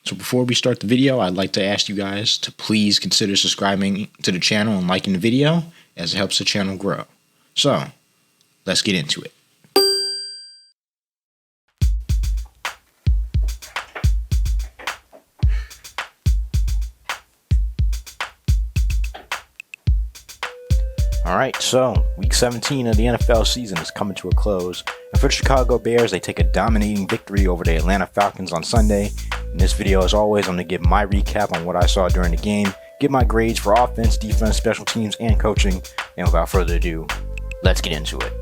So before we start the video, I'd like to ask you guys to please consider subscribing to the channel and liking the video, as it helps the channel grow. So, let's get into it. Alright, so week 17 of the NFL season is coming to a close. And for the Chicago Bears, they take a dominating victory over the Atlanta Falcons on Sunday. In this video, as always, I'm going to give my recap on what I saw during the game, give my grades for offense, defense, special teams, and coaching. And without further ado, let's get into it.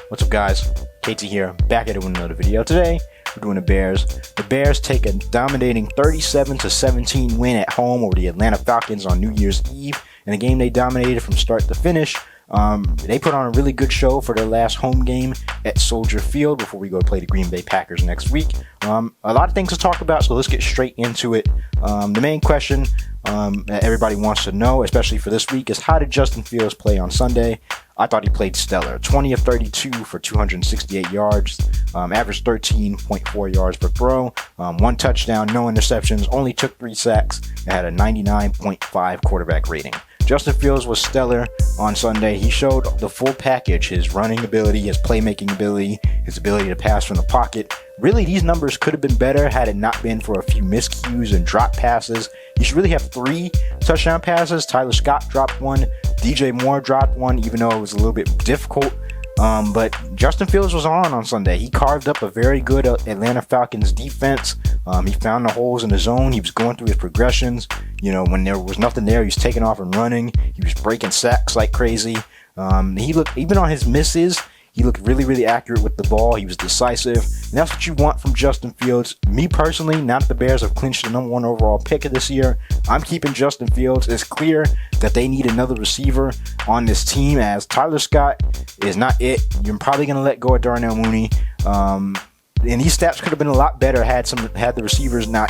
What's up, guys? KT here, back at it with another video. Today, we're doing the Bears. The Bears take a dominating 37-17 win at home over the Atlanta Falcons on New Year's Eve. In a game they dominated from start to finish. They put on a really good show for their last home game at Soldier Field before we go play the Green Bay Packers next week. A lot of things to talk about, so let's get straight into it. The main question that everybody wants to know, especially for this week, is how did Justin Fields play on Sunday? I thought he played stellar. 20 of 32 for 268 yards, averaged 13.4 yards per throw, one touchdown, no interceptions, only took 3 sacks, and had a 99.5 quarterback rating. Justin Fields was stellar on Sunday. He showed the full package: his running ability, his playmaking ability, his ability to pass from the pocket. Really, these numbers could have been better had it not been for a few miscues and drop passes. He should really have 3 touchdown passes. Tyler Scott dropped one. DJ Moore dropped one, even though it was a little bit difficult. But Justin Fields was on Sunday. He carved up a very good Atlanta Falcons defense. He found the holes in the zone. He was going through his progressions. You know, when there was nothing there, he was taking off and running. He was breaking sacks like crazy. He looked, even on his misses, he looked really, really accurate with the ball. He was decisive. And that's what you want from Justin Fields. Me personally, now that the Bears have clinched the #1 overall pick of this year, I'm keeping Justin Fields. It's clear that they need another receiver on this team, as Tyler Scott is not it. You're probably going to let go of Darnell Mooney. And these stats could have been a lot better had the receivers not,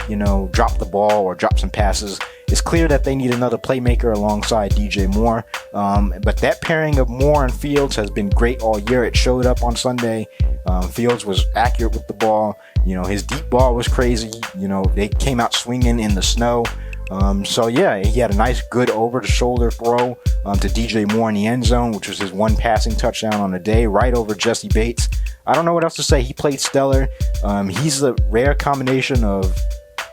drop the ball or drop some passes. It's clear that they need another playmaker alongside DJ Moore. But that pairing of Moore and Fields has been great all year. It showed up on Sunday. Fields was accurate with the ball. His deep ball was crazy. They came out swinging in the snow. So yeah, he had a nice, good over-the-shoulder throw to DJ Moore in the end zone, which was his one passing touchdown on the day, right over Jesse Bates. I don't know what else to say. He played stellar. He's a rare combination of,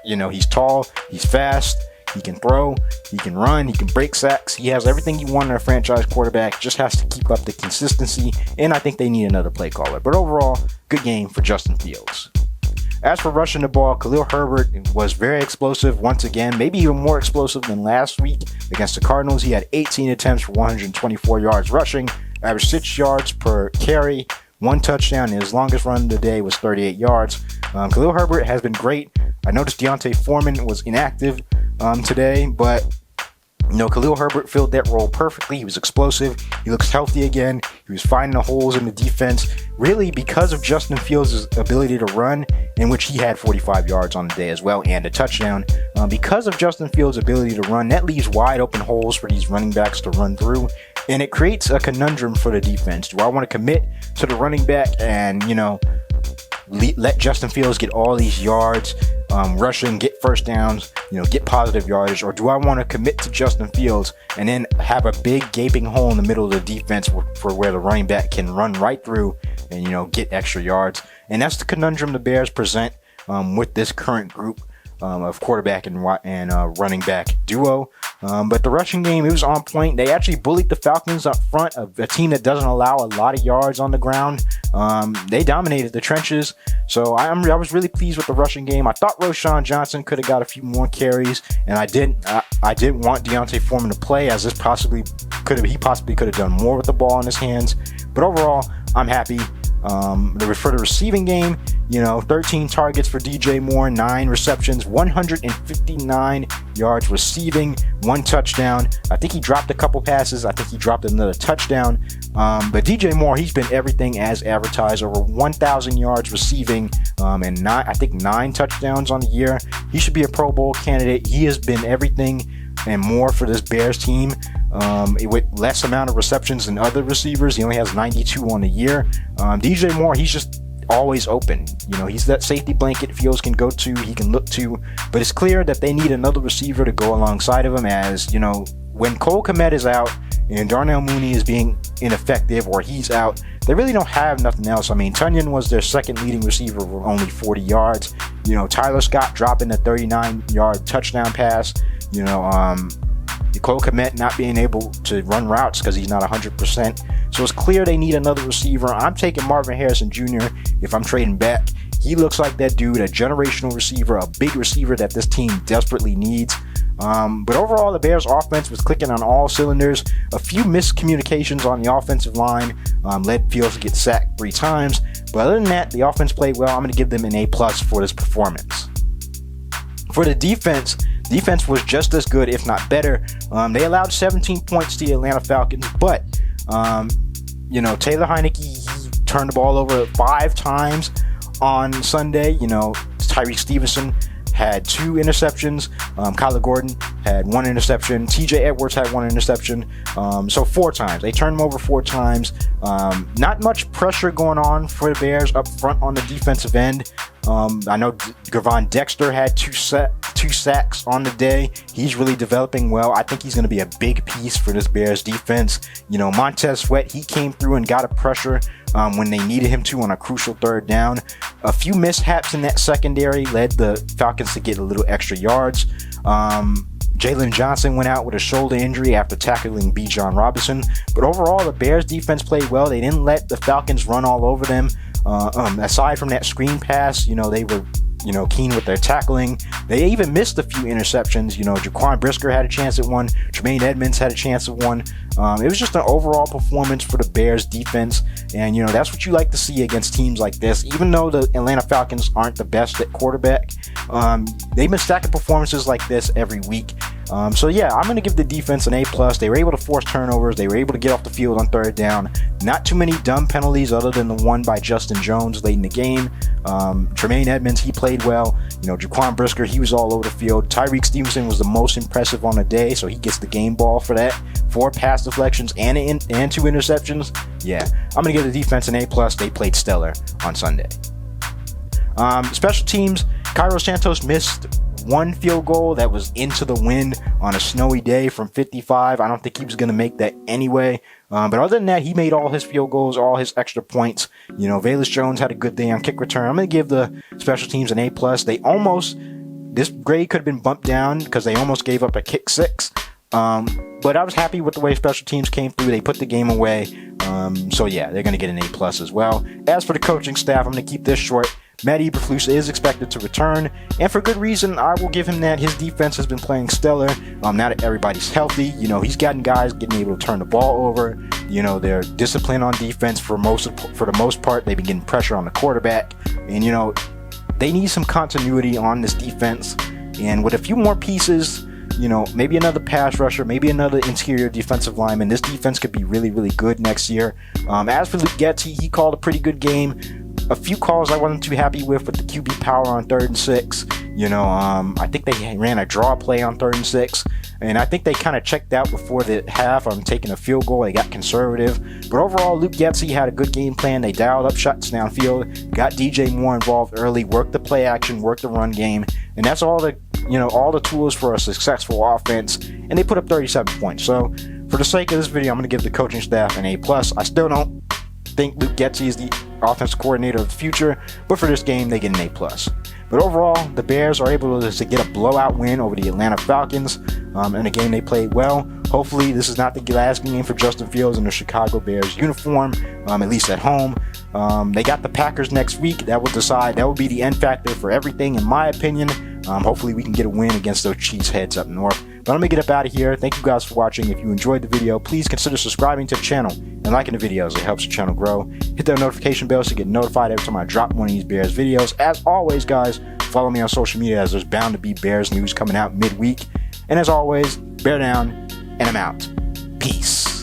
he's tall, he's fast, he can throw, he can run, he can break sacks. He has everything you want in a franchise quarterback, just has to keep up the consistency, and I think they need another play caller. But overall, good game for Justin Fields. As for rushing the ball, Khalil Herbert was very explosive once again, maybe even more explosive than last week against the Cardinals. He had 18 attempts for 124 yards rushing, averaged 6 yards per carry, 1 touchdown, and his longest run of the day was 38 yards. Khalil Herbert has been great. I noticed Deontay Foreman was inactive today, but Khalil Herbert filled that role perfectly. He was explosive. He looks healthy again. He was finding the holes in the defense, really because of Justin Fields' ability to run, in which he had 45 yards on the day as well and a touchdown. Because of Justin Fields' ability to run, that leaves wide open holes for these running backs to run through, and it creates a conundrum for the defense. Do I want to commit to the running back and, let Justin Fields get all these yards, rushing, get first downs, get positive yardage, or do I want to commit to Justin Fields and then have a big gaping hole in the middle of the defense for where the running back can run right through and, get extra yards? And that's the conundrum the Bears present with this current group of quarterback and running back duo. But the rushing game, it was on point. They actually bullied the Falcons up front, of a team that doesn't allow a lot of yards on the ground. They dominated the trenches. So I was really pleased with the rushing game. I thought Roschon Johnson could have got a few more carries, and I didn't want Deontay Foreman to play, as he possibly could have done more with the ball in his hands. But overall, I'm happy. For the receiving game, 13 targets for DJ Moore, 9 receptions, 159 yards receiving, 1 touchdown. I think he dropped a couple passes. I think he dropped another touchdown. But DJ Moore, he's been everything as advertised, over 1,000 yards receiving, and 9 touchdowns on the year. He should be a Pro Bowl candidate. He has been everything and more for this Bears team. With less amount of receptions than other receivers. He only has 92 on the year. DJ Moore, he's just always open. You know, he's that safety blanket Fields can go to, he can look to, but it's clear that they need another receiver to go alongside of him, as, you know, when Cole Kmet is out and Darnell Mooney is being ineffective or he's out, they really don't have nothing else. I mean, Tunyon was their second leading receiver with only 40 yards. You know, Tyler Scott dropping a 39-yard touchdown pass. You know, Cole Kmet not being able to run routes because he's not 100%. So it's clear they need another receiver. I'm taking Marvin Harrison Jr. if I'm trading back. He looks like that dude, a generational receiver, a big receiver that this team desperately needs. But overall, the Bears offense was clicking on all cylinders. A few miscommunications on the offensive line led Fields to get sacked 3 times. But other than that, the offense played well. I'm going to give them an A+ for this performance. For the defense was just as good, if not better. They allowed 17 points to the Atlanta Falcons, but you know, Taylor Heineke, he turned the ball over 5 times on Sunday. You know, Tyreek Stevenson had 2 interceptions. Kyler Gordon had 1 interception. TJ Edwards had 1 interception. So 4 times. They turned him over 4 times. Not much pressure going on for the Bears up front on the defensive end. I know Gervon Dexter had 2 sacks on the day. He's really developing well. I think he's going to be a big piece for this Bears defense. You know, Montez Sweat, he came through and got a pressure when they needed him to on a crucial 3rd down. A few mishaps in that secondary led the Falcons to get a little extra yards. Jalen Johnson went out with a shoulder injury after tackling Bijan Robinson. But overall, the Bears defense played well. They didn't let the Falcons run all over them. Aside from that screen pass, you know, they were, you know, keen with their tackling. They even missed a few interceptions. You know, Jaquan Brisker had a chance at one. Tremaine Edmonds had a chance at one. It was just an overall performance for the Bears defense. And, you know, that's what you like to see against teams like this. Even though the Atlanta Falcons aren't the best at quarterback, they've been stacking performances like this every week. So yeah, I'm going to give the defense an A+. They were able to force turnovers. They were able to get off the field on 3rd down. Not too many dumb penalties other than the one by Justin Jones late in the game. Tremaine Edmonds, he played well. You know, Jaquan Brisker, he was all over the field. Tyreek Stevenson was the most impressive on the day, so he gets the game ball for that. 4 pass deflections and 2 interceptions. Yeah, I'm going to give the defense an A+. They played stellar on Sunday. Special teams, Cairo Santos missed 1 field goal that was into the wind on a snowy day from 55. I don't think he was going to make that anyway. But other than that, he made all his field goals, all his extra points. You know, Velus Jones had a good day on kick return. I'm going to give the special teams an A+. They almost, this grade could have been bumped down because they almost gave up a kick 6. But I was happy with the way special teams came through. They put the game away. So yeah, they're going to get an A+ as well. As for the coaching staff, I'm going to keep this short. Matt Eberflus is expected to return, and for good reason. I will give him that. His defense has been playing stellar. Now that everybody's healthy, you know, he's gotten guys getting able to turn the ball over. You know, they're disciplined on defense for the most part. They've been getting pressure on the quarterback, and you know, they need some continuity on this defense. And with a few more pieces, you know, maybe another pass rusher, maybe another interior defensive lineman, this defense could be really, really good next year. As for Luke Getsy, he called a pretty good game. A few calls I wasn't too happy with the QB power on 3rd and 6. You know, I think they ran a draw play on 3rd and 6, and I think they kind of checked out before the half on taking a field goal. They got conservative, but overall, Luke Getsy had a good game plan. They dialed up shots downfield, got DJ Moore involved early, worked the play action, worked the run game, and that's all the tools for a successful offense. And they put up 37 points. So, for the sake of this video, I'm going to give the coaching staff an A+. I still don't think Luke Getsy is the offensive coordinator of the future, but for this game, they get an A+. But overall, the Bears are able to get a blowout win over the Atlanta Falcons in a game they played well. Hopefully, this is not the last game for Justin Fields in the Chicago Bears uniform, at least at home. They got the Packers next week. That will be the end factor for everything, in my opinion. Hopefully, we can get a win against those Cheeseheads up north. But I'm going to get up out of here. Thank you guys for watching. If you enjoyed the video, please consider subscribing to the channel and liking the videos. It helps the channel grow. Hit that notification bell to get notified every time I drop one of these Bears videos. As always, guys, follow me on social media, as there's bound to be Bears news coming out midweek. And as always, bear down, and I'm out. Peace.